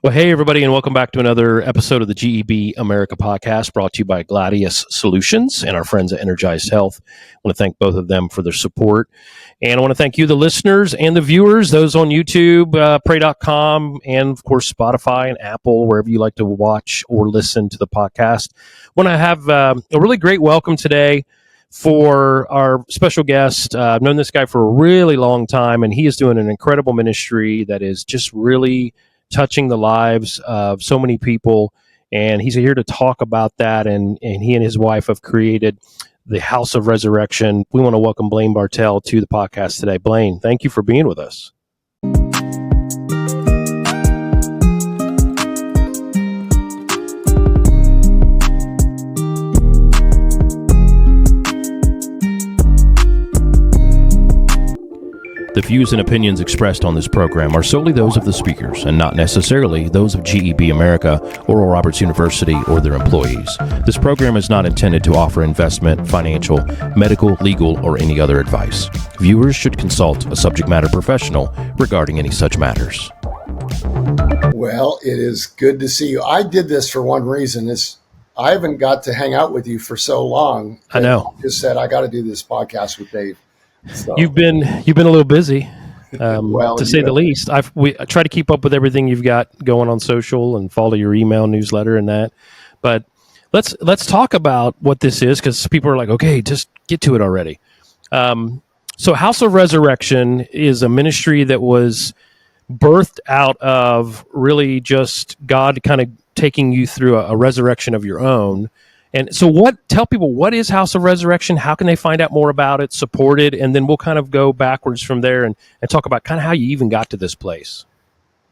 Well, hey, everybody, and welcome back to another episode of the GEB America Podcast, brought to you by Gladius Solutions and our friends at Energized Health. I want to thank both of them for their support. And I want to thank you, the listeners and the viewers, those on YouTube, pray.com, and, of course, Spotify and Apple, wherever you like to watch or listen to the podcast. I want to have a really great welcome today for our special guest. I've known this guy for a really long time, and he is doing an incredible ministry that is just really touching the lives of so many people, and he's here to talk about that, and he and his wife have created the House of Resurrection. We want to welcome Blaine Bartel to the podcast today. Blaine, thank you for being with us. The views and opinions expressed on this program are solely those of the speakers and not necessarily those of GEB America, Oral Roberts University, or their employees. This program is not intended to offer investment, financial, medical, legal, or any other advice. Viewers should consult a subject matter professional regarding any such matters. Well, it is good to see you. I did this for one reason. I haven't got to hang out with you for so long. I know. I just said I got to do this podcast with Dave. So. You've been a little busy, well, to say the least. I try to keep up with everything you've got going on social and follow your email newsletter and that. But let's talk about what this is, because people are like, okay, just get to it already. So House of Resurrection is a ministry that was birthed out of really just God kind of taking you through a resurrection of your own. And so tell people, what is House of Resurrection? How can they find out more about it, support it? And then we'll kind of go backwards from there and talk about kind of how you even got to this place.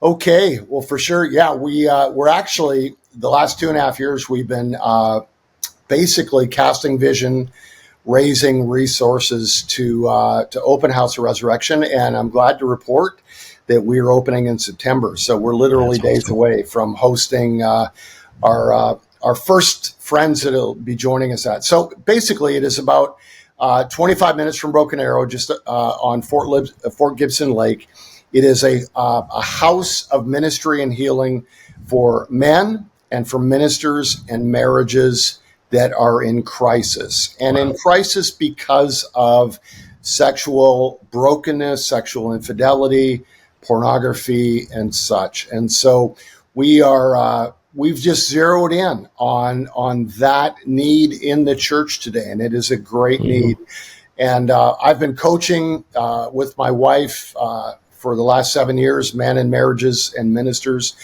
Okay. Well, for sure. Yeah, we're actually, the last 2.5 years, we've been basically casting vision, raising resources to open House of Resurrection. And I'm glad to report that we are opening in September. So we're literally days away from hosting our first friends that will be joining us at. So basically, it is about 25 minutes from Broken Arrow, just on Fort Gibson Lake. It is a house of ministry and healing for men and for ministers and marriages that are in crisis. And in crisis because of sexual brokenness, sexual infidelity, pornography, and such. And so we've just zeroed in on that need in the church today, and it is a great need. And I've been coaching with my wife for the last 7 years, men and marriages and ministers,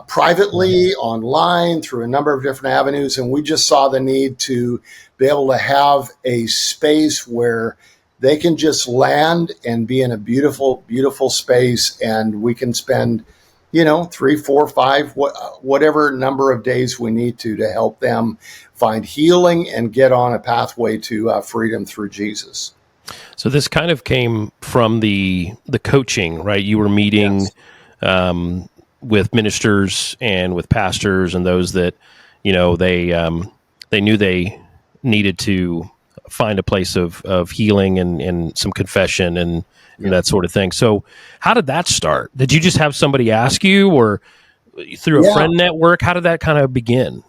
privately, online, through a number of different avenues. And we just saw the need to be able to have a space where they can just land and be in a beautiful, beautiful space, and we can spend 3, 4, 5, whatever number of days we need to help them find healing and get on a pathway to freedom through Jesus. So this kind of came from the coaching, right? You were meeting with ministers and with pastors and those that, they knew they needed to find a place of healing and some confession and that sort of thing. So how did that start? Did you just have somebody ask you, or through a friend network? How did that kind of begin?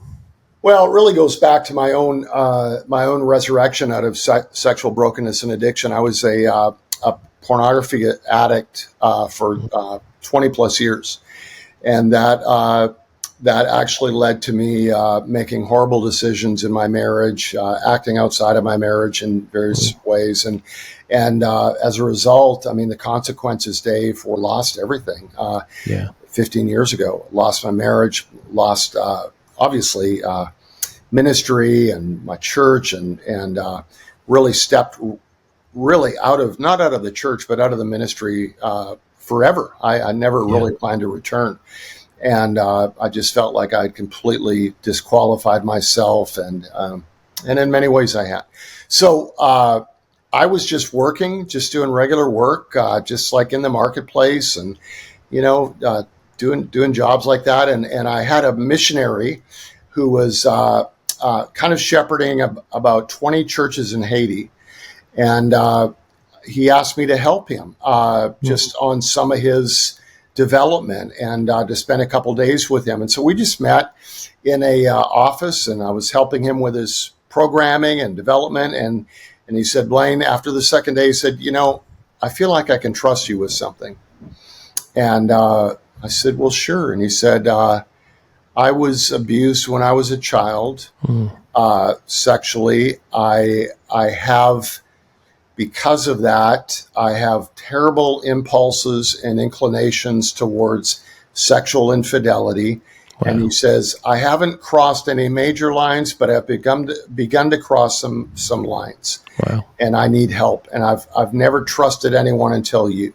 Well, it really goes back to my own resurrection out of sexual brokenness and addiction. I was a pornography addict for 20 plus years. And that actually led to me making horrible decisions in my marriage, acting outside of my marriage in various ways. And as a result, I mean, the consequences, Dave, were lost everything. 15 years ago, lost my marriage, lost, obviously, ministry and my church, and really stepped out of, not out of the church, but out of the ministry forever. I never really planned to return. And I just felt like I'd completely disqualified myself, and in many ways I had. So I was just working, just doing regular work, just like in the marketplace, and doing jobs like that. And I had a missionary who was kind of shepherding about 20 churches in Haiti, and he asked me to help him just on some of his development and to spend a couple days with him. And so we just met in a office, and I was helping him with his programming and development. And he said, Blaine, after the second day, he said, I feel like I can trust you with something. And I said, well, sure. And he said, I was abused when I was a child, sexually. I have, because of that, I have terrible impulses and inclinations towards sexual infidelity. Wow. And he says, I haven't crossed any major lines, but I've begun to cross some lines. Wow. And I need help. And I've never trusted anyone until you.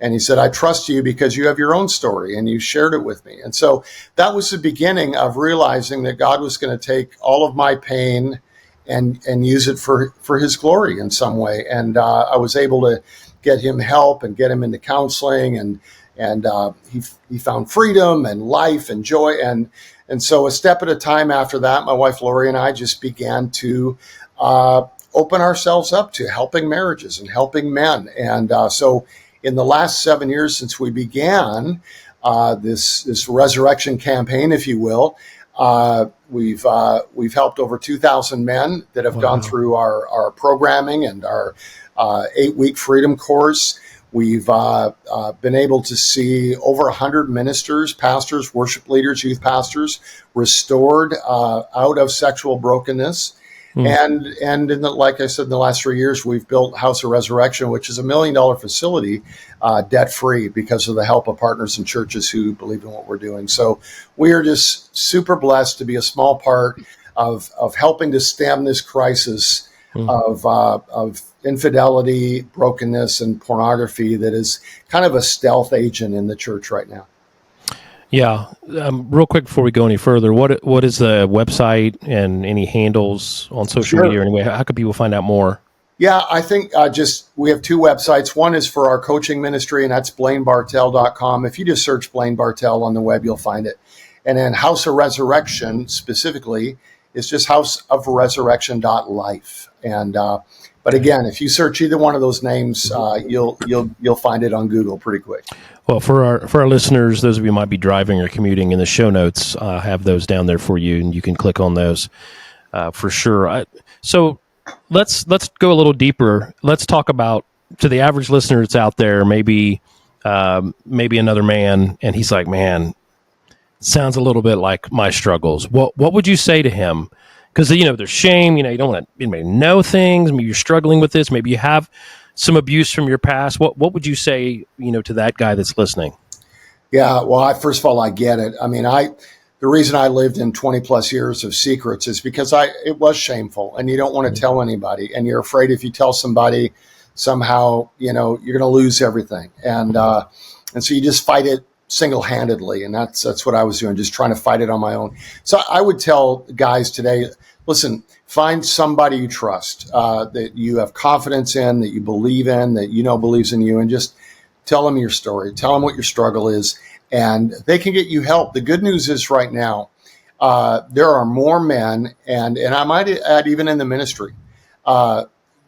And he said, I trust you because you have your own story and you shared it with me. And so that was the beginning of realizing that God was going to take all of my pain and use it for his glory in some way. And I was able to get him help and get him into counseling, and he found freedom and life and joy. And so a step at a time after that, my wife Lori and I just began to open ourselves up to helping marriages and helping men. And so in the last 7 years since we began this resurrection campaign, if you will, we've helped over 2,000 men that have gone through our programming and our 8-week freedom course. We've been able to see over 100 ministers, pastors, worship leaders, youth pastors restored out of sexual brokenness. And like I said, in the last 3 years, we've built House of Resurrection, which is $1 million facility, debt-free, because of the help of partners and churches who believe in what we're doing. So we are just super blessed to be a small part of helping to stem this crisis of infidelity, brokenness, and pornography that is kind of a stealth agent in the church right now. Yeah. Real quick before we go any further, what is the website and any handles on social media or anyway? How can people find out more? Yeah, I think we have two websites. One is for our coaching ministry, and that's blainebartel.com. If you just search Blaine Bartel on the web, you'll find it. And then House of Resurrection specifically is just houseofresurrection.life. And but again, if you search either one of those names, you'll find it on Google pretty quick. Well, for our listeners, those of you who might be driving or commuting, in the show notes, have those down there for you, and you can click on those for sure. So let's go a little deeper. Let's talk about, to the average listener that's out there, maybe another man, and he's like, man, sounds a little bit like my struggles. What would you say to him? Because, there's shame, you don't want anybody to know things. Maybe you're struggling with this. Maybe you have some abuse from your past. What would you say, to that guy that's listening? Yeah, well, first of all, I get it. I mean, the reason I lived in 20 plus years of secrets is because it was shameful, and you don't want to tell anybody, and you're afraid if you tell somebody, somehow, you're going to lose everything. And so you just fight it single-handedly. And that's what I was doing, just trying to fight it on my own. So I would tell guys today, listen, find somebody you trust, that you have confidence in, that you believe in, that believes in you, and just tell them your story. Tell them what your struggle is, and they can get you help. The good news is right now, there are more men, and I might add even in the ministry,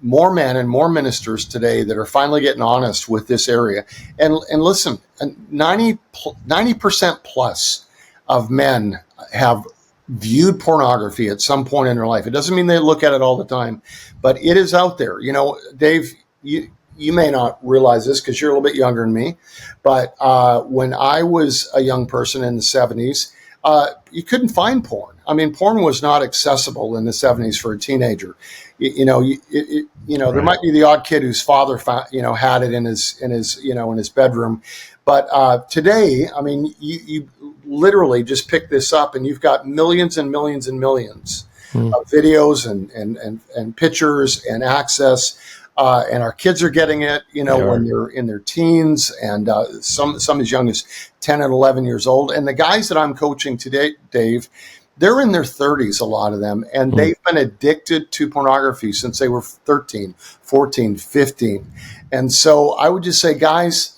more men and more ministers today that are finally getting honest with this area. And listen, 90% plus of men have viewed pornography at some point in their life. It doesn't mean they look at it all the time, but it is out there. Dave, you may not realize this because you're a little bit younger than me, but when I was a young person in the 70s, you couldn't find porn. I mean, porn was not accessible in the 70s for a teenager. There might be the odd kid whose father had it in his bedroom, but today, I mean, you literally just pick this up, and you've got millions and millions and millions of videos and pictures and access. And our kids are getting it, when they're in their teens, and some as young as 10 and 11 years old. And the guys that I'm coaching today, Dave, they're in their 30s, a lot of them, and they've been addicted to pornography since they were 13, 14, 15. And so I would just say, guys,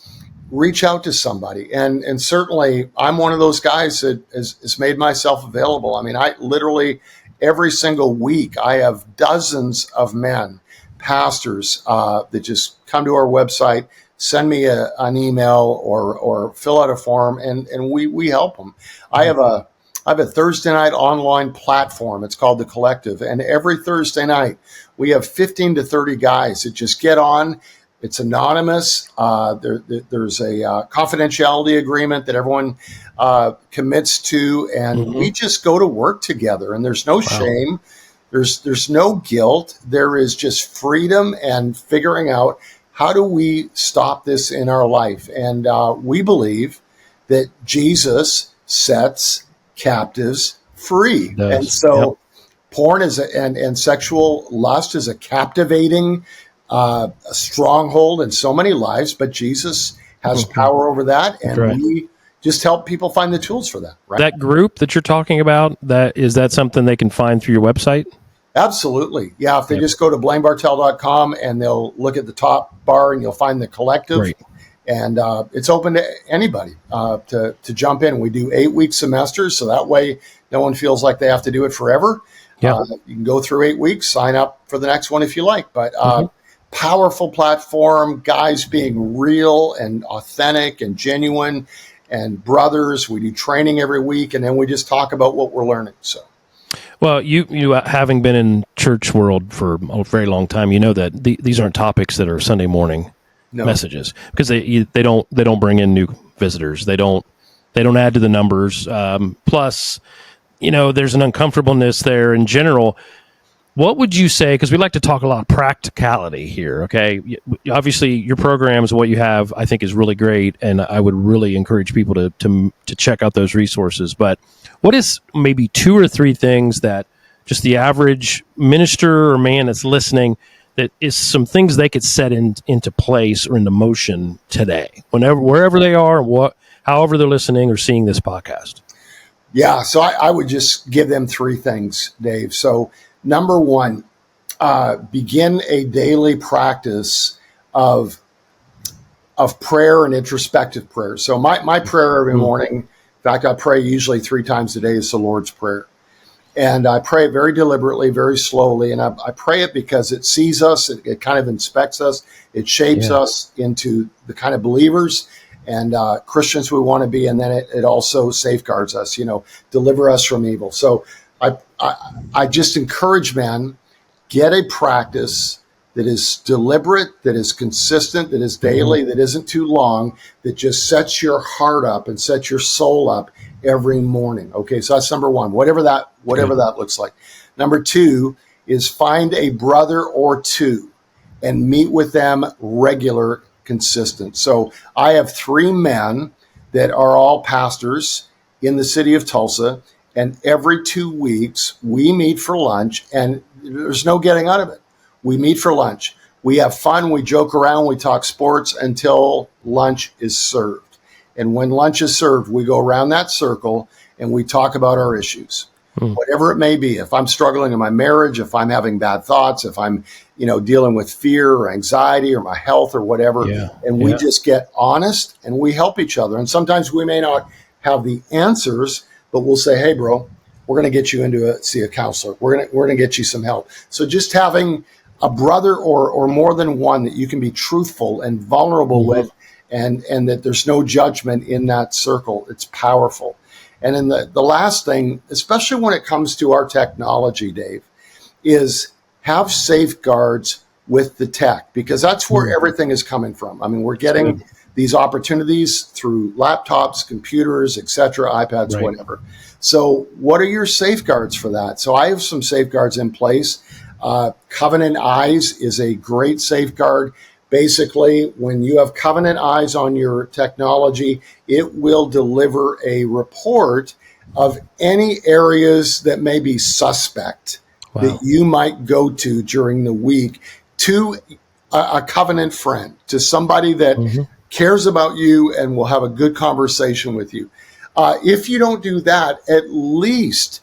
reach out to somebody. And certainly I'm one of those guys that has made myself available. I mean, I literally every single week, I have dozens of men, pastors, that just come to our website, send me an email or fill out a form, and we help them. I have a Thursday night online platform. It's called The Collective. And every Thursday night, we have 15 to 30 guys that just get on. It's anonymous. There's a confidentiality agreement that everyone commits to. And we just go to work together. And there's no shame. There's no guilt. There is just freedom and figuring out how do we stop this in our life. And we believe that Jesus sets captives free. And so porn is and sexual lust is a captivating a stronghold in so many lives, but Jesus has power over that, and we just help people find the tools for that. Right? That group that you're talking about, is that something they can find through your website? Absolutely. Yeah, if they just go to blainebartel.com and they'll look at the top bar and you'll find the collective. Great. And it's open to anybody to jump in. We do 8-week semesters, so that way no one feels like they have to do it forever. You can go through 8 weeks, sign up for the next one if you like. But powerful platform, guys being real and authentic and genuine, and brothers. We do training every week, and then we just talk about what we're learning. So. Well, you having been in church world for a very long time, you know that these aren't topics that are Sunday morning messages, because they don't bring in new visitors. They don't add to the numbers. Plus, there's an uncomfortableness there in general. What would you say? Because we like to talk a lot of practicality here. Okay, obviously your programs, what you have, I think is really great, and I would really encourage people to check out those resources. But what is maybe 2 or 3 things that just the average minister or man that's listening, that is some things they could set into place or into motion today, wherever they are, however they're listening or seeing this podcast? Yeah, so I would just give them 3 things, Dave. So number 1, begin a daily practice of prayer and introspective prayer. So my prayer every morning, in fact, I pray usually 3 times a day, is the Lord's Prayer. And I pray it very deliberately, very slowly. And I pray it because it sees us, it kind of inspects us, it shapes us into the kind of believers and Christians we want to be. And then it also safeguards us, deliver us from evil. So I just encourage men, get a practice that is deliberate, that is consistent, that is daily, that isn't too long, that just sets your heart up and sets your soul up every morning. Okay, so that's number 1, whatever that looks like. Number 2 is find a brother or 2 and meet with them regular, consistent. So I have 3 men that are all pastors in the city of Tulsa, and every 2 weeks we meet for lunch, and there's no getting out of it. We meet for lunch. We have fun. We joke around. We talk sports until lunch is served. And when lunch is served, we go around that circle and we talk about our issues, whatever it may be. If I'm struggling in my marriage, if I'm having bad thoughts, if I'm, dealing with fear or anxiety or my health or whatever, and we just get honest and we help each other. And sometimes we may not have the answers, but we'll say, hey, bro, we're going to get you see a counselor. We're going to get you some help. So just having a brother or more than one that you can be truthful and vulnerable with, and that there's no judgment in that circle, it's powerful. And then the last thing, especially when it comes to our technology, Dave, is have safeguards with the tech, because that's where everything is coming from. I mean, we're getting these opportunities through laptops, computers, etc., iPads, whatever. So what are your safeguards for that? So I have some safeguards in place. Covenant Eyes is a great safeguard. Basically, when you have Covenant Eyes on your technology, it will deliver a report of any areas that may be suspect that you might go to during the week, to a covenant friend, to somebody that cares about you and will have a good conversation with you. If you don't do that, at least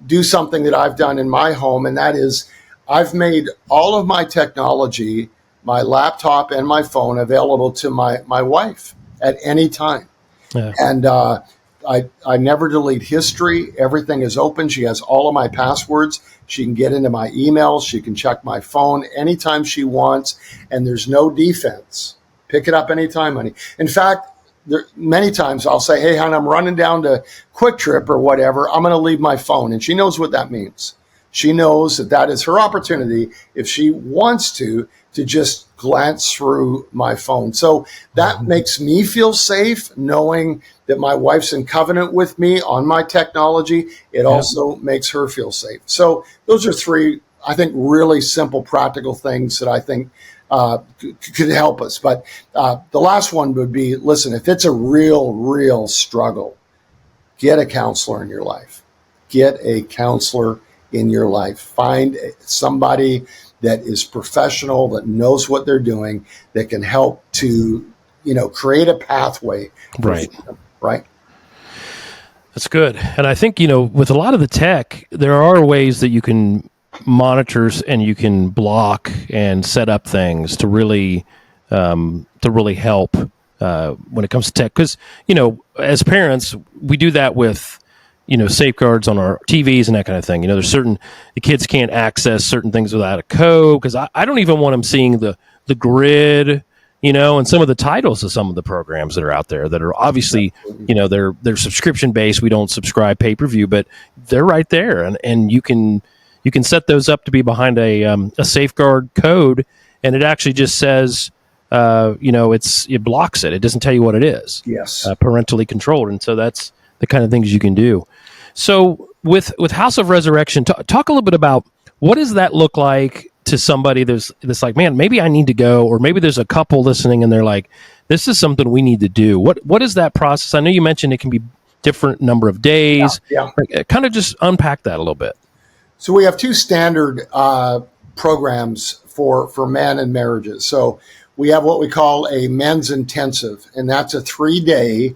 do something that I've done in my home, and that is I've made all of my technology, my laptop and my phone, available to my wife at any time. And I never delete history. Everything is open. She has all of my passwords. She can get into my emails. She can check my phone anytime she wants. And there's no defense, Pick it up anytime, honey. In fact, many times I'll say, hey, hon, I'm running down to Quick Trip or whatever. I'm going to leave my phone. And she knows what that means. She knows that that is her opportunity, if she wants to just glance through my phone. So that makes me feel safe, knowing that my wife's in covenant with me on my technology. It also makes her feel safe. So those are three, I think, really simple, practical things that I think could help us. But the last one would be, listen, if it's a real struggle, get a counselor in your life. Get a counselor in your life. Find somebody that is professional, that knows what they're doing, that can help to, create a pathway. Right. Right. That's good. And I think, with a lot of the tech, there are ways that you can monitor and you can block and set up things to really help when it comes to tech. Because, as parents, we do that with, safeguards on our TVs and that kind of thing. The kids can't access certain things without a code, because I don't even want them seeing the grid, and some of the titles of some of the programs that are out there that are obviously, they're subscription based. We don't subscribe pay-per-view, but they're right there. And you can set those up to be behind a safeguard code, and it actually just says, it blocks it. It doesn't tell you what it is. Yes. Parentally controlled. And so that's the kind of things you can do. So with House of Resurrection, talk a little bit about, what does that look like to somebody that's like, man, maybe I need to go, or maybe there's a couple listening and they're like, this is something we need to do. What is that process? I know you mentioned it can be different number of days. Yeah. Kind of just unpack that a little bit. So we have two standard programs for men and marriages. So we have what we call a men's intensive, and that's a 3-day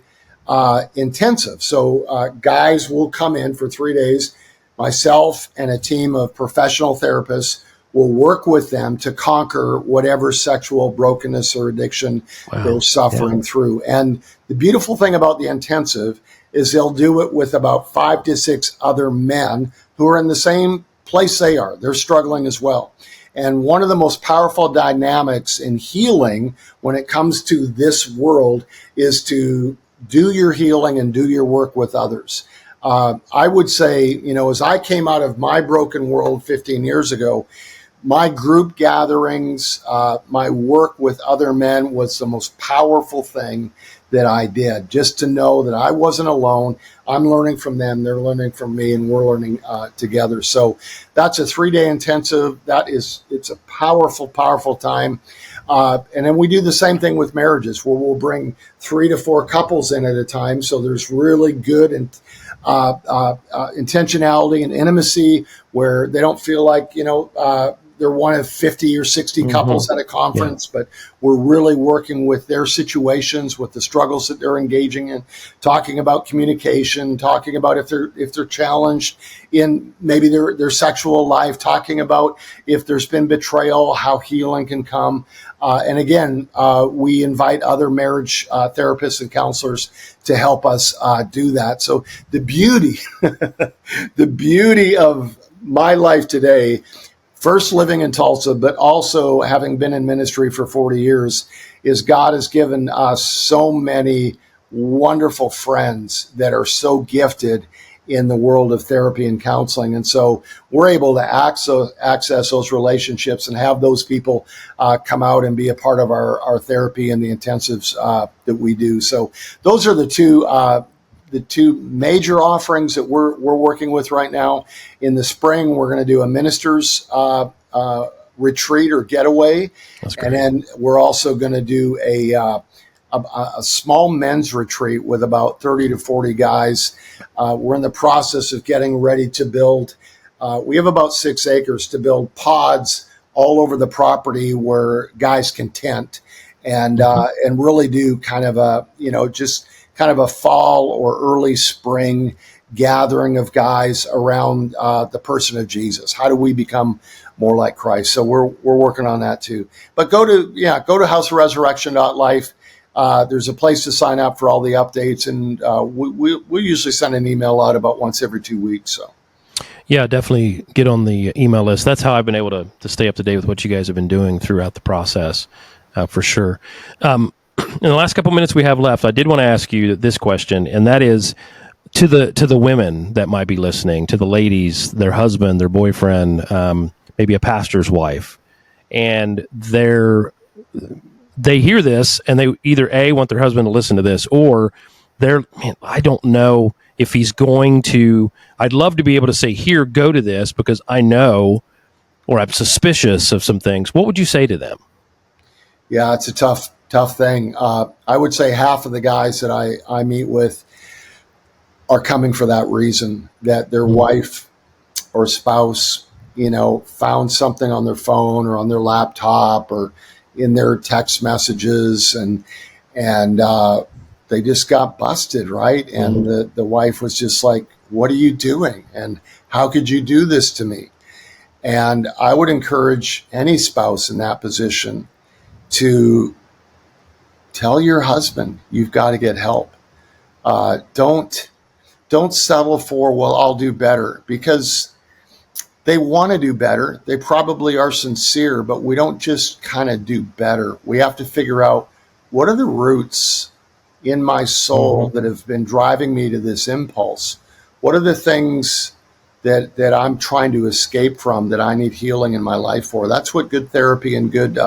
intensive. So guys will come in for 3 days. Myself and a team of professional therapists will work with them to conquer whatever sexual brokenness or addiction they're suffering through. And the beautiful thing about the intensive is they'll do it with about 5 to 6 other men who are in the same place they are. They're struggling as well. And one of the most powerful dynamics in healing when it comes to this world is to do your healing and do your work with others. I would say, as I came out of my broken world 15 years ago, my group gatherings, my work with other men was the most powerful thing that I did, just to know that I wasn't alone. I'm learning from them, they're learning from me, and we're learning together. So that's a 3-day intensive. It's a powerful, powerful time. And then we do the same thing with marriages, where we'll bring 3 to 4 couples in at a time. So there's really good intentionality and intimacy, where they don't feel like, they're one of 50 or 60 couples at a conference, but we're really working with their situations, with the struggles that they're engaging in, talking about communication, talking about if they're challenged in maybe their sexual life, talking about if there's been betrayal, how healing can come. And again, we invite other marriage therapists and counselors to help us do that. So the beauty of my life today, first living in Tulsa, but also having been in ministry for 40 years, is God has given us so many wonderful friends that are so gifted in the world of therapy and counseling. And so we're able to access those relationships and have those people come out and be a part of our therapy and the intensives that we do. So those are the two major offerings that we're working with right now. In the spring, we're going to do a minister's retreat or getaway. And then we're also going to do a small men's retreat with about 30 to 40 guys. We're in the process of getting ready to build. We have about 6 acres to build pods all over the property where guys can tent and really do kind of a fall or early spring gathering of guys around the person of Jesus. How do we become more like Christ? So we're working on that too. But go to houseofresurrection.life. There's a place to sign up for all the updates, and we usually send an email out about once every 2 weeks. So. Yeah, definitely get on the email list. That's how I've been able to stay up to date with what you guys have been doing throughout the process. For sure. In the last couple minutes we have left, I did want to ask you this question, and that is to the women that might be listening, to the ladies, their husband, their boyfriend, maybe a pastor's wife, and they hear this and they either A, want their husband to listen to this, or I don't know if he's going to. I'd love to be able to say, here, go to this because I know, or I'm suspicious of some things. What would you say to them? Yeah, it's a tough thing. I would say half of the guys that I meet with are coming for that reason, that their wife or spouse, found something on their phone or on their laptop or in their text messages, and they just got busted, right? And the wife was just like, "What are you doing? And how could you do this to me?" And I would encourage any spouse in that position to tell your husband, you've got to get help. Don't settle for, well, I'll do better, because they want to do better. They probably are sincere, but we don't just kind of do better. We have to figure out, what are the roots in my soul that have been driving me to this impulse? What are the things that I'm trying to escape from, that I need healing in my life for? That's what good therapy and good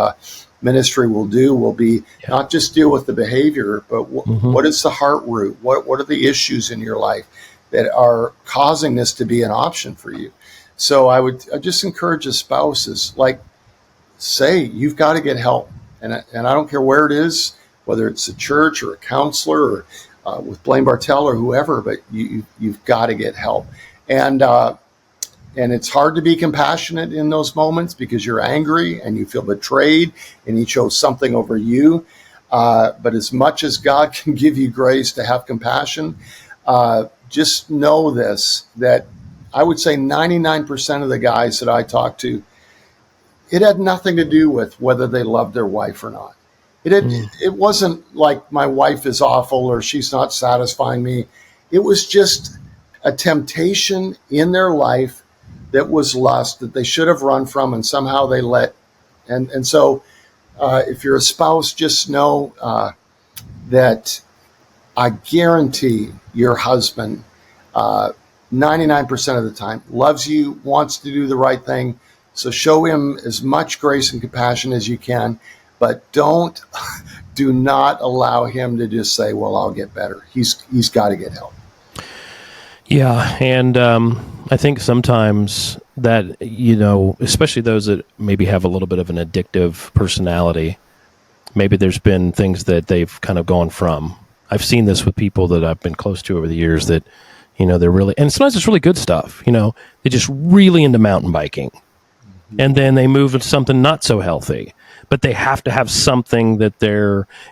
ministry will do, will be not just deal with the behavior, but what is the heart root? What are the issues in your life that are causing this to be an option for you? So I just encourage the spouses, like, say, you've got to get help. And I don't care where it is, whether it's a church or a counselor or with Blaine Bartel or whoever, but you've got to get help. And it's hard to be compassionate in those moments because you're angry and you feel betrayed and he chose something over you. But as much as God can give you grace to have compassion, just know this, that I would say 99% of the guys that I talk to, it had nothing to do with whether they loved their wife or not. It wasn't like my wife is awful or she's not satisfying me. It was just a temptation in their life that was lust that they should have run from, and somehow they let. And so if you're a spouse, just know that I guarantee your husband 99% of the time loves you, wants to do the right thing. So show him as much grace and compassion as you can, but do not allow him to just say, well, I'll get better. He's got to get help. Yeah. And I think sometimes that, especially those that maybe have a little bit of an addictive personality, maybe there's been things that they've kind of gone from. I've seen this with people that I've been close to over the years that, they're really, and sometimes it's really good stuff, they're just really into mountain biking. And then they move into something not so healthy, but they have to have something that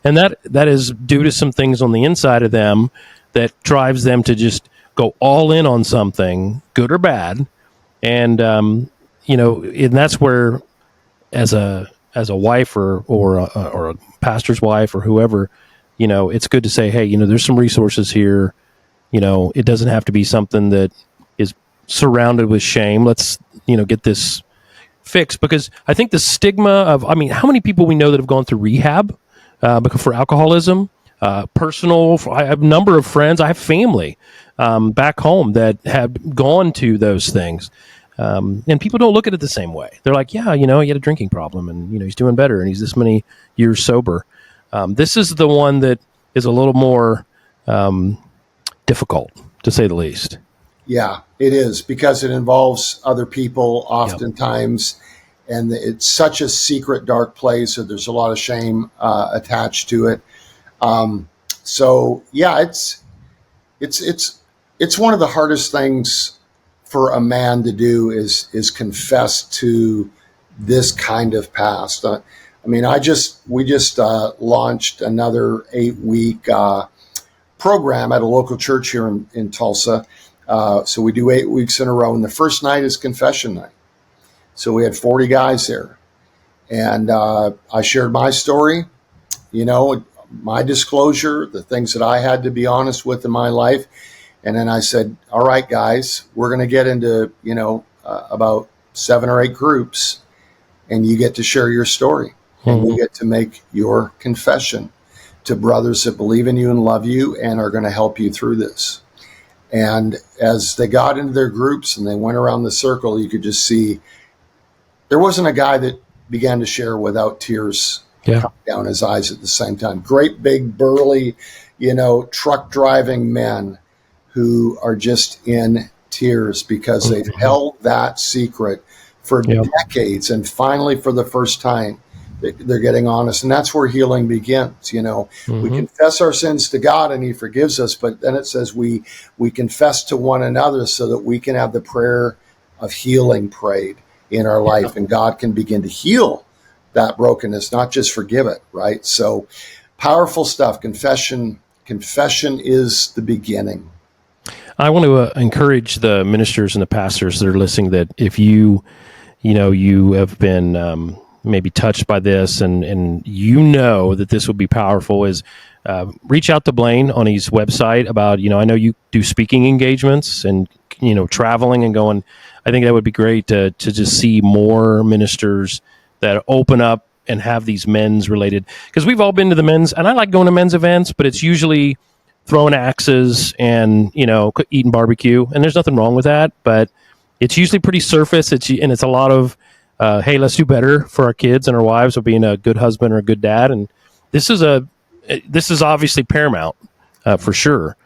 and that is due to some things on the inside of them that drives them to just go all in on something, good or bad. And, and that's where, as a wife or a pastor's wife or whoever, it's good to say, hey, there's some resources here. It doesn't have to be something that is surrounded with shame. Let's, get this fixed, because I think the stigma of, how many people we know that have gone through rehab for alcoholism, I have a number of friends, I have family back home that have gone to those things. And people don't look at it the same way. They're like, yeah, he had a drinking problem and, he's doing better and he's this many years sober. This is the one that is a little more difficult, to say the least. Yeah, it is, because it involves other people oftentimes, and it's such a secret, dark place. So there's a lot of shame attached to it. So yeah, it's one of the hardest things for a man to do is confess to this kind of past. We just launched another 8-week program at a local church here in Tulsa. So we do 8 weeks in a row, and the first night is confession night. So we had 40 guys there, and I shared my story, my disclosure, the things that I had to be honest with in my life. And then I said, all right, guys, we're going to get into, about 7 or 8 groups, and you get to share your story. and you get to make your confession to brothers that believe in you and love you and are going to help you through this. And as they got into their groups and they went around the circle, you could just see there wasn't a guy that began to share without tears coming down his eyes at the same time. Great, big, burly, truck driving men who are just in tears because they've held that secret for decades. And finally, for the first time, they're getting honest. And that's where healing begins. We confess our sins to God and he forgives us. But then it says we confess to one another so that we can have the prayer of healing prayed in our life. And God can begin to heal that brokenness, not just forgive it, right? So powerful stuff. Confession is the beginning. I want to encourage the ministers and the pastors that are listening that if you have been maybe touched by this and that this would be powerful, is reach out to Blaine on his website about, I know you do speaking engagements and, traveling and going. I think that would be great to just see more ministers that open up and have these men's related, because we've all been to the men's, and I like going to men's events, but it's usually throwing axes and, eating barbecue, and there's nothing wrong with that, but it's usually pretty surface. It's a lot of, hey, let's do better for our kids and our wives of being a good husband or a good dad. And this is obviously paramount for sure.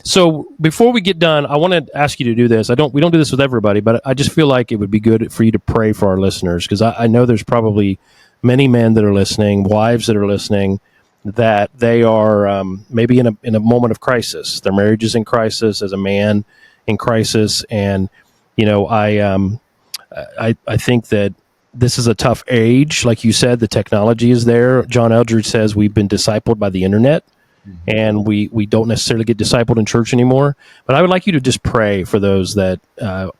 So before we get done, I want to ask you to do this. We don't do this with everybody, but I just feel like it would be good for you to pray for our listeners, because I know there's probably many men that are listening, wives that are listening, that they are maybe in a moment of crisis. Their marriage is in crisis, as a man in crisis, and I think that this is a tough age. Like you said, the technology is there. John Eldredge says we've been discipled by the internet, and we don't necessarily get discipled in church anymore. But I would like you to just pray for those that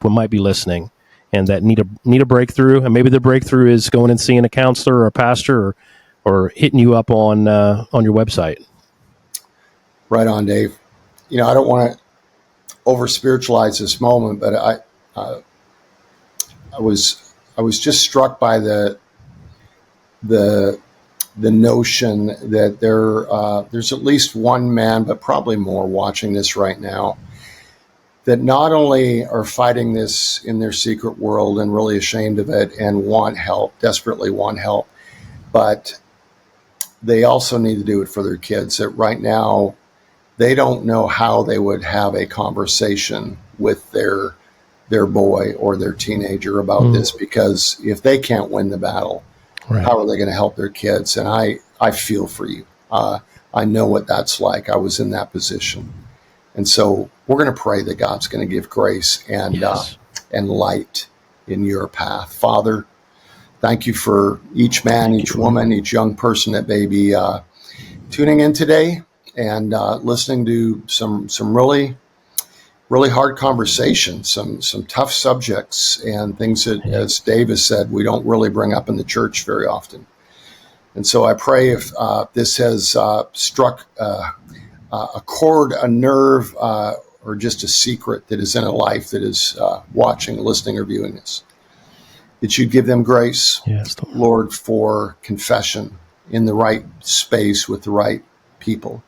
might be listening and that need a breakthrough. And maybe the breakthrough is going and seeing a counselor or a pastor or hitting you up on your website. Right on, Dave. I don't want to over spiritualize this moment, but I was just struck by the notion that there's at least one man, but probably more, watching this right now, that not only are fighting this in their secret world and really ashamed of it and want help, desperately want help, but they also need to do it for their kids. That right now they don't know how they would have a conversation with their boy or their teenager about this, because if they can't win the battle, how are they going to help their kids? And I feel for you. I know what that's like. I was in that position. And so we're going to pray that God's going to give grace and light in your path. Father, thank you for each man, each woman, each young person that may be tuning in today and listening to some really, really hard conversations, some tough subjects and things that, as Dave has said, we don't really bring up in the church very often. And so I pray if this has struck a chord, a nerve, or just a secret that is in a life that is watching, listening, or viewing this, that you'd give them grace, Lord, for confession in the right space with the right people.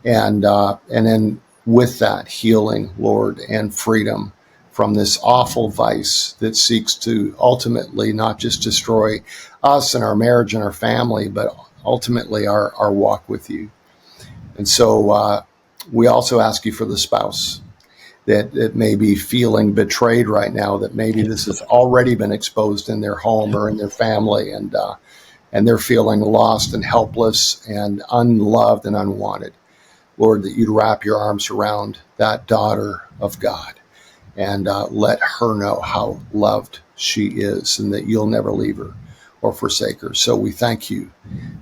And then with that, healing, Lord, and freedom from this awful vice that seeks to ultimately not just destroy us and our marriage and our family, but ultimately our walk with you. And so we also ask you for the spouse that may be feeling betrayed right now, that maybe this has already been exposed in their home or in their family, and they're feeling lost and helpless and unloved and unwanted. Lord, that you'd wrap your arms around that daughter of God and let her know how loved she is, and that you'll never leave her or forsake her. So we thank you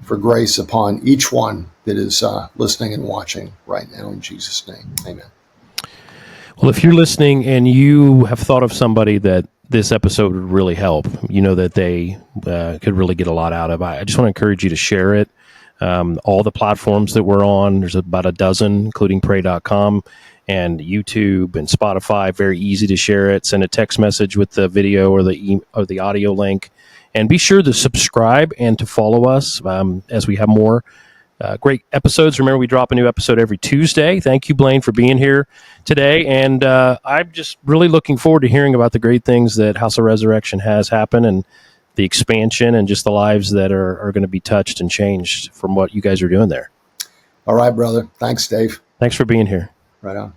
for grace upon each one that is listening and watching right now, in Jesus' name. Amen. Well, if you're listening and you have thought of somebody that this episode would really help, that they could really get a lot out of, I just want to encourage you to share it. All the platforms that we're on, there's about a dozen, including pray.com and YouTube and Spotify. Very easy to share it. Send a text message with the video or the audio link, And be sure to subscribe and to follow us as we have more great episodes. Remember, we drop a new episode every Tuesday. Thank you, Blaine, for being here today. And I'm just really looking forward to hearing about the great things that House of Resurrection has happened and the expansion and just the lives that are going to be touched and changed from what you guys are doing there. All right, brother. Thanks, Dave. Thanks for being here. Right on.